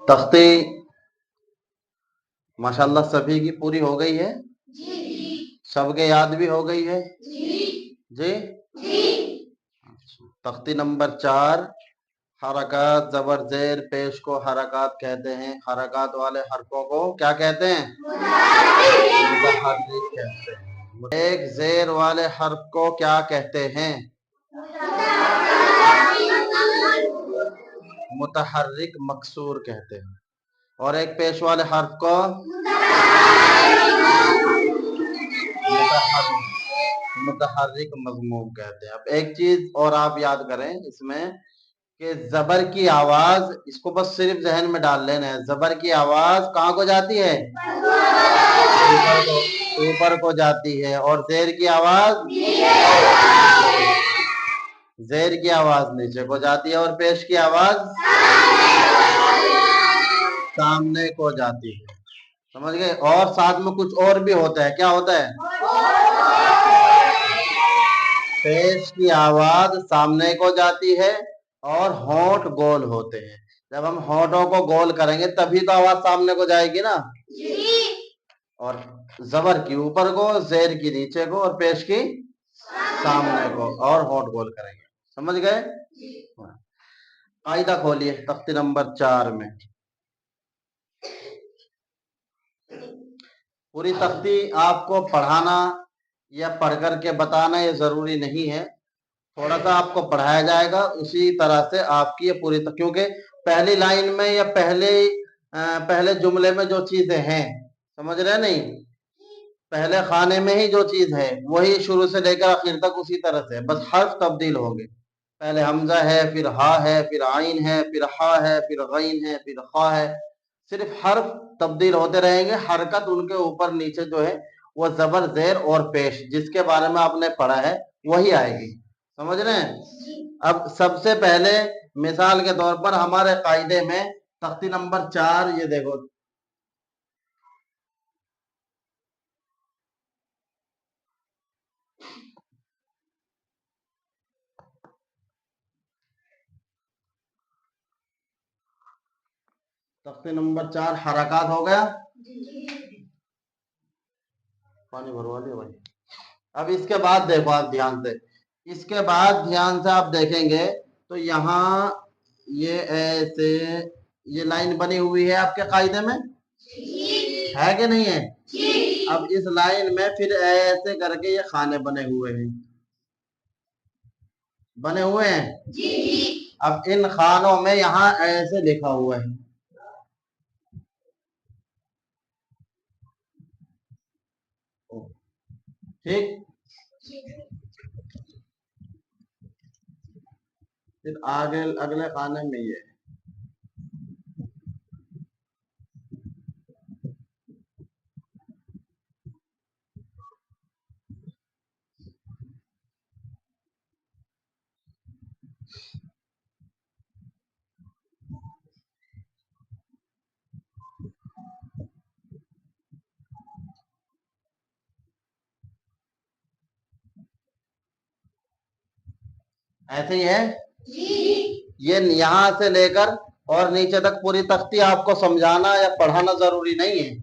तख्ती माशाल्लाह सभी की पूरी हो गई है सबके याद भी हो गई है जी तख्ती नंबर 4 हरकत जबर जेर पेश को हरकत कहते हैं हरकत वाले हरकों को क्या कहते हैं मुतहर्रिक कहते हैं एक जेर वाले हर्फ को क्या कहते हैं मुतहर्रिक मकसूर कहते हैं और एक पेश वाले हर्फ को मुतहर्रिक मज़मूम कहते हैं। अब एक चीज और आप याद करें इसमें कि जबर की आवाज इसको बस सिर्फ जहन में डाल लेना है जबर की आवाज कहाँ को जाती है ऊपर को जाती है और जेर की आवाज नीचे को जाती है और पेश की आवाज सामने को जाती है समझ गए और साथ में कुछ और भी होता है क्या होता है पेश की आवाज सामने को जाती है और होंठ गोल होते हैं जब हम होंठों को गोल करेंगे तभी तो आवाज सामने को जाएगी ना और जबर की ऊपर को जेर की नीचे को और पेश की सामने को और होंठ गोल करेंगे समझ गए कायदा खोलिए तख्ती नंबर 4 में पूरी तख्ती आपको पढ़ाना या पढ़ करके बताना ये जरूरी नहीं है थोड़ा सा आपको पढ़ाया जाएगा उसी तरह से आपकी ये पूरी क्योंकि पहली लाइन में या पहले जुमले में जो चीजें हैं समझ रहे नहीं पहले खाने में ही जो चीज है वही शुरू से लेकर आखिर तक उसी तरह से बस हर्फ तब्दील होंगे पहले हमजा है फिर हा है फिर आइन है फिर हा है फिर गईन है फिर खा है सिर्फ हर्फ तब्दील होते रहेंगे हरकत उनके ऊपर नीचे जो है वो जबर जेर और पेश जिसके बारे में आपने पढ़ा है वही आएगी समझ रहे हैं अब सबसे पहले मिसाल के तौर पर हमारे कायदे में तख्ती नंबर 4 ये देखो तख्ती नंबर 4 हरकत हो गया पानी भरवा लिया भाई अब इसके बाद देखो आप ध्यान से इसके बाद ध्यान से आप देखेंगे तो यहाँ ये ऐसे ये लाइन बनी हुई है आपके कायदे में है कि नहीं है अब इस लाइन में फिर ऐसे करके ये खाने बने हुए हैं अब इन खानों में यहाँ ऐसे लिखा हुआ है ठीक फिर आगे अगले खाने में ये ऐसे ही है ये यहाँ से लेकर और नीचे तक पूरी तख्ती आपको समझाना या पढ़ाना जरूरी नहीं है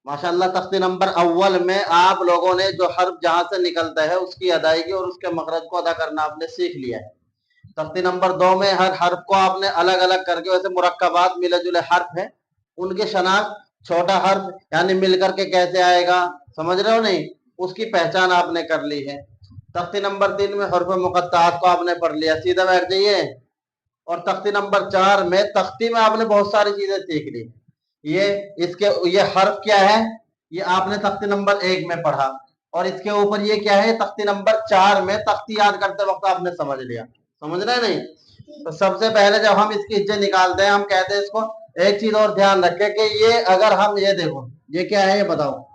माशाल्लाह तख्ती नंबर अव्वल में आप लोगों ने जो हर्फ जहां से निकलता है उसकी अदायगी और उसके मखरज को अदा करना आपने सीख लिया है तख्ती नंबर 2 में हर हर्फ को आपने अलग अलग करके वैसे मुरक्कबात मिले जुले हर्फ है उनके शनाख्त छोटा हर्फ यानी मिलकर के कैसे आएगा समझ रहे हो नहीं उसकी पहचान आपने कर ली है तख्ती नंबर 3 में हर्फ मुक़त्ताअत को आपने पढ़ लिया सीधा बैठ जाइए और तख्ती नंबर 4 में तख्ती में आपने बहुत सारी चीजें सीख ली ये हर्फ क्या है ये आपने तख्ती नंबर 1 में पढ़ा और इसके ऊपर ये क्या है तख्ती नंबर 4 में तख्ती याद करते वक्त आपने समझ लिया समझ रहे नहीं तो सबसे पहले जब हम इसकी हिज्जे निकालते हैं हम कहते हैं इसको एक चीज और ध्यान रखें कि ये अगर हम ये देखो ये क्या है ये बताओ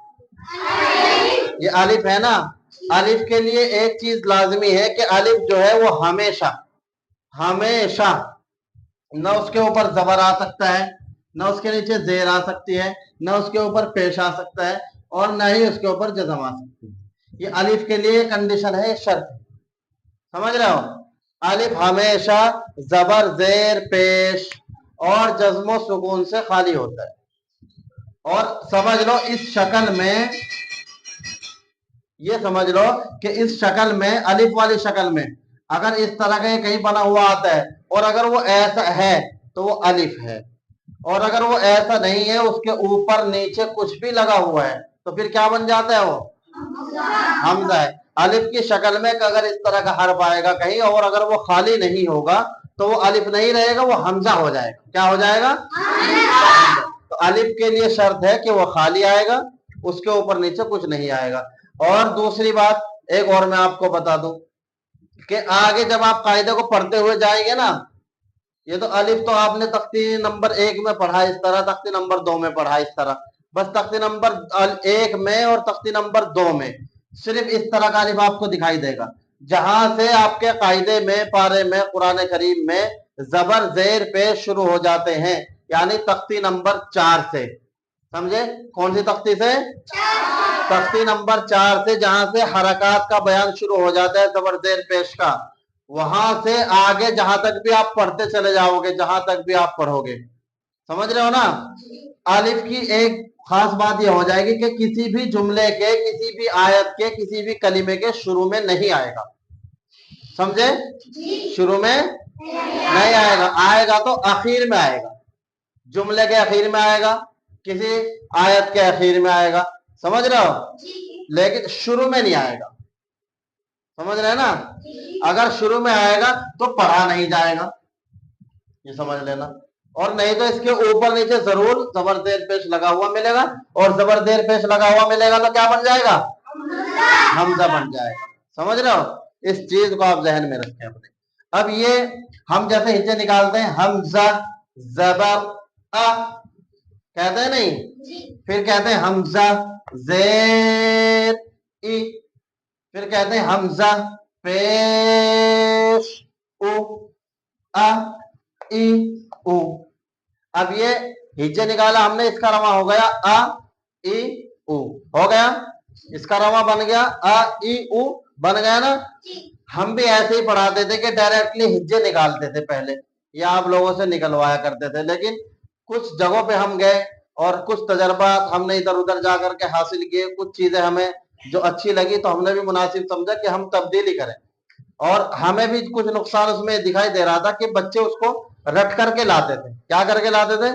ये अलिफ है ना अलिफ के लिए एक चीज लाजमी है कि अलिफ जो है वो हमेशा हमेशा न उसके ऊपर जबर आ सकता है न उसके नीचे जेर आ सकती है न उसके ऊपर पेश आ सकता है और न ही उसके ऊपर जज़म आ सकती है ये अलिफ के लिए कंडीशन है शर्त समझ रहे हो अलिफ हमेशा जबर जेर पेश اور जज्म व सुकून से खाली होता है। और समझ लो इस शक्ल में, ये समझ लो कि इस शक्ल में, अलिफ वाली शक्ल में अगर इस तरह का कहीं बना हुआ आता है और अगर वो ऐसा है तो वो अलिफ है, और अगर वो ऐसा नहीं है, उसके ऊपर नीचे कुछ भी लगा हुआ है, तो फिर क्या बन जाता है? वो हमजा है। अलिफ की शक्ल में अगर इस तरह का हर्फ आएगा कहीं और अगर वो खाली नहीं होगा तो वो अलिफ नहीं रहेगा, वो हमजा हो जाएगा। क्या हो जाएगा? तो अलिफ के लिए शर्त है कि वो खाली आएगा, उसके ऊपर नीचे कुछ नहीं आएगा। और दूसरी बात एक और मैं आपको बता दूं कि आगे जब आप कायदे को पढ़ते हुए जाएंगे ना, ये तो अलिफ तो आपने तख्ती नंबर 1 में पढ़ा इस तरह, तख्ती नंबर 2 में पढ़ा इस तरह, बस तख्ती नंबर 1 में और तख्ती नंबर 2 में सिर्फ इस तरह का अलिफ आपको दिखाई देगा। जहां से आपके कायदे में, पारे में, कुरान करीम में जबर जेर पेश शुरू हो जाते हैं, यानी तख्ती नंबर 4 से। समझे? कौन सी तख्ती से? तख्ती नंबर 4 से, जहां से हरकत का बयान शुरू हो जाता है जबर जेर पेश का, वहां से आगे जहां तक भी आप पढ़ते चले जाओगे, जहां तक भी आप पढ़ोगे, समझ रहे हो ना? अलिफ की एक खास बात यह हो जाएगी कि किसी भी जुमले के, किसी भी आयत के, किसी भी कलीमे के शुरू में नहीं आएगा। समझे? शुरू में नहीं आएगा, आएगा तो आखिर में आएगा, जुमले के आखिर में आएगा, किसी आयत के आखिर में आएगा। समझ रहे हो? लेकिन शुरू में नहीं आएगा। समझ रहे हैं ना? अगर शुरू में आएगा तो पढ़ा नहीं जाएगा, ये समझ लेना। और नहीं तो इसके ऊपर नीचे जरूर जबरदेर पेश लगा हुआ मिलेगा, और जबरदेर पेश लगा हुआ मिलेगा तो क्या बन जाएगा? हमजा बन जाएगा। समझ रहे हो? इस चीज को आप जहन में रखें अपने। अब ये हम जैसे हिज्जे निकालते हैं, हमजा जबर अ कहते हैं नहीं, फिर कहते हैं हमजा जेर ई, फिर कहते हैं हमजा पेश उ अ ई उ। अब ये हिज्जे निकाला हमने, इसका रवा हो गया अ ई उ, हो गया, इसका रवा बन गया अ ई उ, बन गया ना? हम भी ऐसे ही पढ़ाते थे कि डायरेक्टली हिज्जे निकालते थे पहले, या आप लोगों से निकलवाया करते थे, लेकिन कुछ जगहों पे हम गए और कुछ तजर्बात हमने इधर उधर जाकर के हासिल किए, कुछ चीजें हमें जो अच्छी लगी तो हमने भी मुनासिब समझा कि हम तब्दीली करें, और हमें भी कुछ नुकसान उसमें दिखाई दे रहा था कि बच्चे उसको रट करके लाते थे। क्या करके लाते थे?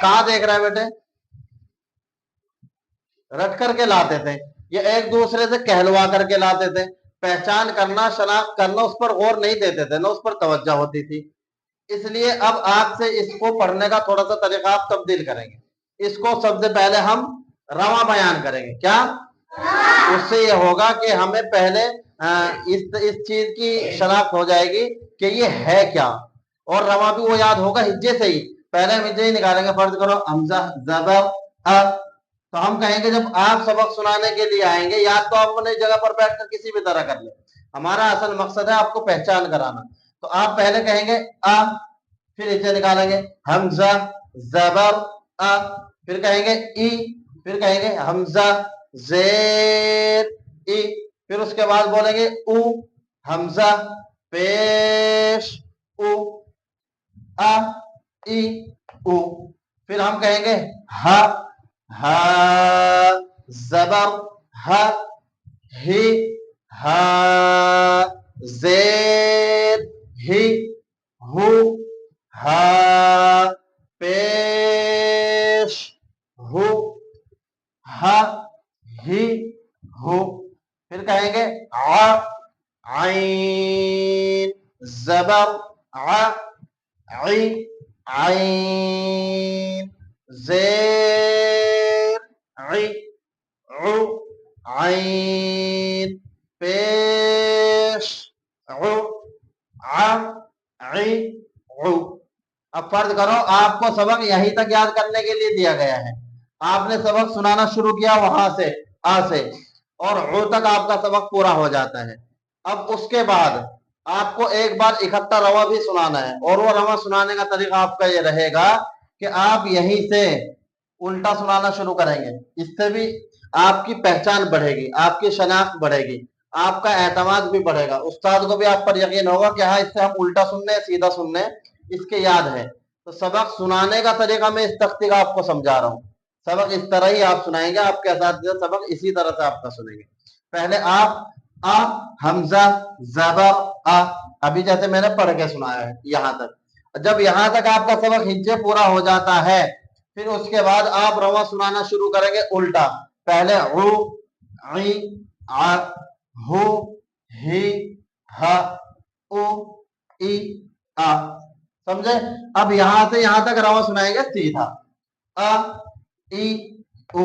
कहाँ देख रहे हैं बेटे? रट करके लाते थे, ये एक दूसरे से कहलवा करके लाते थे। पहचान करना, शनाख्त करना, उस पर गौर नहीं देते थे, ना उस पर तवज्जो होती थी। इसलिए अब आपसे इसको पढ़ने का थोड़ा सा तरीका आप तब्दील करेंगे। इसको सबसे पहले हम रवा बयान करेंगे। क्या? उससे ये होगा कि हमें पहले इस चीज की शनाख्त हो जाएगी कि ये है क्या, और रवा भी वो याद होगा हिज्जे से ही। पहले हम हिज्जे ही निकालेंगे। फर्ज करो हमजा जबर अ, तो हम कहेंगे जब आप सबक सुनाने के लिए आएंगे, याद तो आप अपनी जगह पर बैठकर किसी भी तरह कर ले, हमारा असल मकसद है आपको पहचान कराना। तो आप पहले कहेंगे अ, फिर हिज्जे निकालेंगे, हमजा जबर अ, फिर कहेंगे ई, फिर कहेंगे हमजा जेर ई, फिर उसके बाद बोलेंगे उ, हमजा पेश उ अ ई उ, फिर हम कहेंगे हा, हा जबर हा, ही, हा जेर ही, हु, हा पेश हु, हा ही हु, फिर कहेंगे आ, आइन जबर आ, आई, आइन जेर आई, उ, आइन पेश उ, आ, आई, उ। अब फर्ज करो आपको सबक यहीं तक याद करने के लिए दिया गया है, आपने सबक सुनाना शुरू किया वहां से आ से, और उ तक आपका सबक पूरा हो जाता है। अब उसके बाद आपको एक बार इकट्ठा रवा भी सुनाना है, और वो रवा सुनाने का तरीका आपका ये रहेगा कि आप यहीं से उल्टा सुनाना शुरू करेंगे। इससे भी आपकी पहचान बढ़ेगी, आपकी शनाख्त बढ़ेगी, आपका एतमाद भी बढ़ेगा, उस्ताद को भी आप पर यकीन होगा कि हाँ इससे हम उल्टा सुनने सीधा सुनने इसके याद है। तो सबक सुनाने का तरीका मैं इस तख्ती का आपको समझा रहा हूँ। सबक इस तरह ही आप सुनाएंगे, आपके असातिज़ा सबक इसी तरह से आपका सुनेंगे। पहले आप आ हमजा ज़बर आ, अभी जैसे मैंने पढ़ के सुनाया है यहाँ तक। जब यहाँ तक आपका सबक हिज्जे पूरा हो जाता है, फिर उसके बाद आप रवा सुनाना शुरू करेंगे उल्टा। पहले who I uh who he हा उ ई आ, समझे? अब यहां से यहां तक रवा सुनाएंगे सीधा। अ ई उ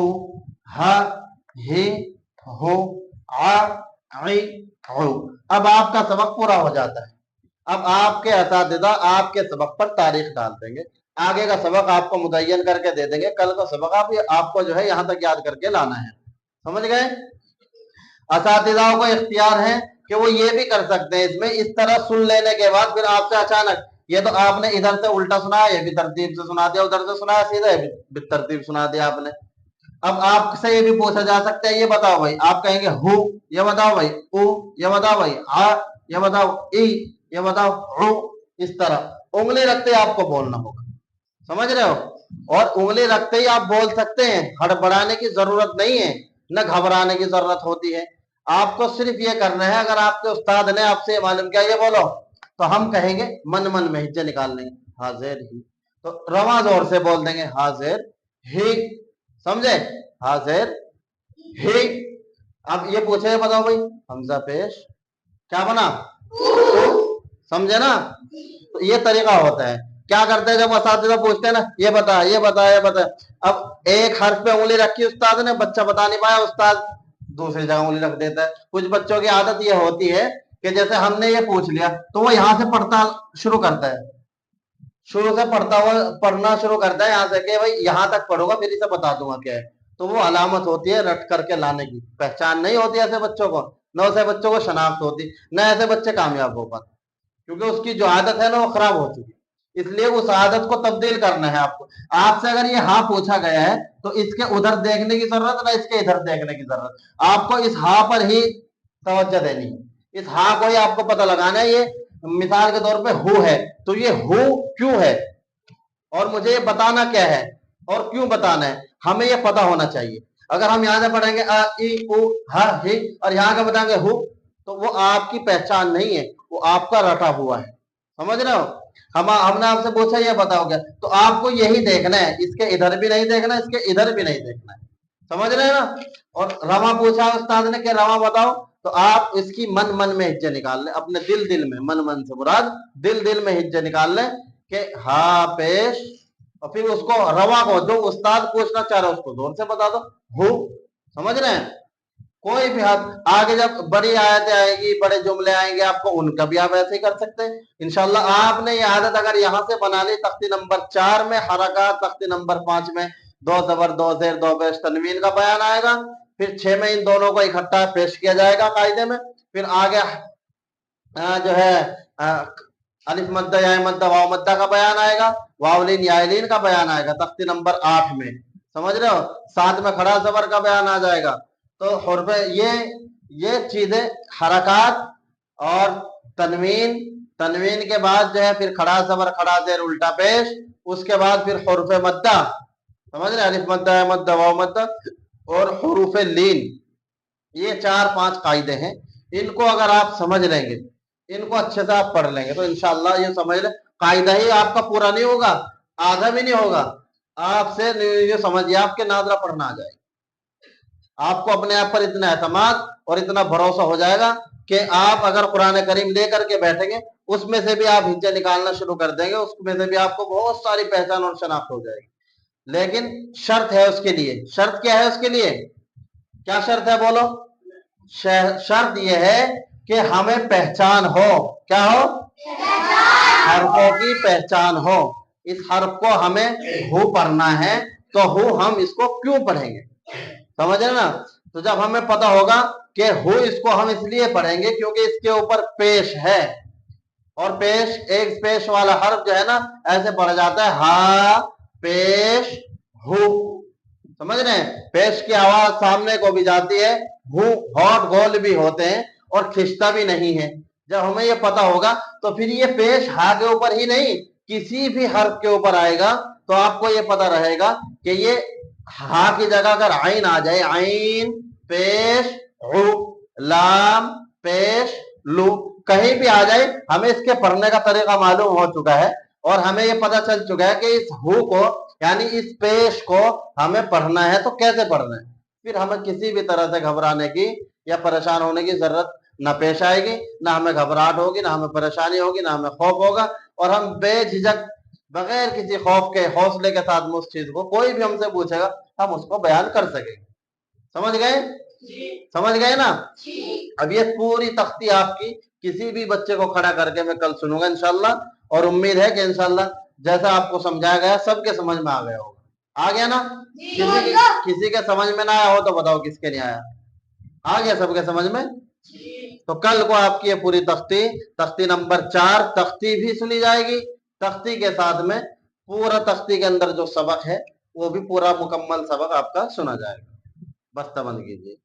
ह ही हो आ आई हो। अब आपका सबक पूरा हो जाता है। अब आपके असातिज़ा आपके सबक पर तारीख डाल देंगे, आगे का सबक आपको मुतय्यन करके दे देंगे। कल का सबक आपको जो है यहाँ तक याद करके लाना है। समझ गए? असातिज़ाओं को इख्तियार है कि वो ये भी कर सकते हैं इसमें, इस तरह सुन लेने के बाद फिर आपसे अचानक, ये तो आपने इधर से उल्टा सुनाया, ये भी तरतीब से सुना दिया, उधर से सुनाया सीधा, ये भी तरतीब सुना दिया आपने। अब आपसे ये भी पूछा जा सकता है, ये बताओ भाई, आप कहेंगे हु, ये बताओ भाई उ, ये बताओ भाई आ, ये बताओ ई, ये बताओ उ, इस तरह उंगली रखते ही आपको बोलना होगा। समझ रहे हो? और उंगली रखते ही आप बोल सकते हैं, हड़बड़ाने की जरूरत नहीं है, न घबराने की जरूरत होती है। आपको सिर्फ ये करना है, अगर आपके उस्ताद ने आपसे मालूम किया ये बोलो, तो हम कहेंगे मन मन में हिज्जे निकाल लेंगे, हाजिर ही, तो रवा जोर से बोल देंगे हाजिर ही। समझे? हाजिर ही। अब ये पूछे बताओ भाई हमजा पेश क्या बना? समझे ना? तो ये तरीका होता है। क्या करते हैं जब असातिज़ा पूछते हैं ना, ये बता ये बता ये बता, अब एक हर्फ पे उंगली रखी उस्ताद ने, बच्चा बता नहीं पाया, उस्ताद दूसरी जगह उंगली रख देता है। कुछ बच्चों की आदत ये होती है कि जैसे हमने ये पूछ लिया तो वो यहाँ से पढ़ता शुरू करता है, शुरू से पढ़ता हुआ पढ़ना शुरू करता है यहाँ से कि भाई यहाँ तक पढ़ूंगा फिर इसे बता दूंगा क्या है। तो वो अलामत होती है रट करके लाने की। पहचान नहीं होती ऐसे बच्चों को, न ऐसे बच्चों को शनाख्त होती, न ऐसे बच्चे कामयाब हो पाते, क्योंकि उसकी जो आदत है ना वो खराब हो चुकी है। इसलिए उस आदत को तब्दील करना है आपको। आपसे अगर ये हाँ पूछा गया है तो इसके उधर देखने की जरूरत ना इसके इधर देखने की जरूरत, आपको इस हाँ पर ही तवज्जो देनी है। इस हाँ को ही आपको पता लगाना है। ये मिसाल के तौर पे हु है, तो ये हु क्यों है और मुझे ये बताना क्या है और क्यों बताना है, हमें ये पता होना चाहिए। अगर हम यहाँ से पढ़ेंगे अ ई उ ह ही और यहाँ का बताएंगे हु, तो वो आपकी पहचान नहीं है, वो आपका रटा हुआ है। समझ रहे हो? हमने आपसे पूछा ये बताओगे, तो आपको यही देखना है, इसके इधर भी नहीं देखना, इसके इधर भी नहीं देखना है। समझ रहे हैं ना? और रवा पूछा उस्ताद ने कि रवा बताओ, तो आप इसकी मन मन में हिज्जे निकाल लें, अपने दिल दिल में, मन मन से मुराद दिल दिल में हिज्जे निकाल लें कि हा पेश, और फिर उसको रवा को जो उस्ताद पूछना चाह रहा है उसको जोर से बता दो हु। समझ रहे हैं? कोई भी हाथ आगे जब बड़ी आयतें आएगी, बड़े जुमले आएंगे आपको, उनका भी आप ऐसे ही कर सकते हैं इंशाल्लाह। आपने ये आदत अगर यहाँ से बना ली, तख्ती नंबर 4 में हरकत, तख्ती नंबर 5 में दो जबर दो जेर दो पेश तनवीन का बयान आएगा, फिर 6 में इन दोनों को इकट्ठा पेश किया जाएगा कायदे में, फिर आगे जो है अलिफ मद्दा या मद्दा वाव मद्दा का बयान आएगा, वावलीन यालीन का बयान आएगा तख्ती नंबर 8 में। समझ रहे हो? 7 में खड़ा जबर का बयान आ जाएगा। तो हुर्फ ये चीजें हरकत और तनवीन, तनवीन के बाद जो है फिर खड़ा जबर खड़ा जेर उल्टा पेश, उसके बाद फिर हुर्फ मद्दा, समझ रहे? अलिफ मद्दा या मद्दा वाव मद्दा और हुरूफ लीन, ये 4-5 कायदे हैं। इनको अगर आप समझ लेंगे, इनको अच्छे से आप पढ़ लेंगे, तो इंशाल्लाह ये समझ ले कायदा ही आपका पूरा नहीं होगा, आधा भी नहीं होगा, आपसे ये समझिए आपके नादरा पढ़ना आ जाएगा। आपको अपने आप पर इतना एतमाद और इतना भरोसा हो जाएगा कि आप अगर कुरान करीम लेकर के बैठेंगे, उसमें से भी आप हिज्जे निकालना शुरू कर देंगे, उसमें से भी आपको बहुत सारी पहचान और शनाख्त हो जाएगी। लेकिन शर्त है उसके लिए। शर्त क्या है उसके लिए? क्या शर्त है बोलो? शर्त यह है कि हमें पहचान हो। क्या हो? हर्फों की पहचान हो। इस हर्फ को हमें हु पढ़ना है, तो हु हम इसको क्यों पढ़ेंगे? समझ रहे ना? तो जब हमें पता होगा कि हु इसको हम इसलिए पढ़ेंगे क्योंकि इसके ऊपर पेश है, और पेश एक पेश वाला हर्फ जो है ना ऐसे पढ़ा जाता है हा पेश हु। समझ रहे हैं? पेश की आवाज सामने को भी जाती है, हु हॉट गोल भी होते हैं और खिंचता भी नहीं है। जब हमें ये पता होगा तो फिर ये पेश हा के ऊपर ही नहीं, किसी भी हर्फ के ऊपर आएगा तो आपको ये पता रहेगा कि ये हा की जगह अगर आइन आ जाए, आइन पेश उ, लाम पेश लू, कहीं भी आ जाए, हमें इसके पढ़ने का तरीका मालूम हो चुका है और हमें ये पता चल चुका है कि इस हु को यानी इस पेश को हमें पढ़ना है तो कैसे पढ़ना है। फिर हमें किसी भी तरह से घबराने की या परेशान होने की जरूरत ना पेश आएगी, ना हमें घबराहट होगी, ना हमें परेशानी होगी, ना हमें खौफ होगा, और हम बेझिझक बगैर किसी खौफ के हौसले के साथ में उस चीज को कोई भी हमसे पूछेगा हम उसको बयान कर सकेंगे। समझ गए? समझ गए ना? अब ये पूरी तख्ती आपकी किसी भी बच्चे को खड़ा करके मैं कल सुनूंगा इंशाल्लाह, और उम्मीद है कि इंशाल्लाह जैसा आपको समझाया गया सबके समझ में आ गया होगा। आ गया ना? किसी के समझ में ना आया हो तो बताओ किसके नहीं आया? आ गया सबके समझ में? तो कल को आपकी ये पूरी तख्ती, तख्ती नंबर 4 तख्ती भी सुनी जाएगी, तख्ती के साथ में पूरा तख्ती के अंदर जो सबक है वो भी पूरा मुकम्मल सबक आपका सुना जाएगा। बस तबंद कीजिए।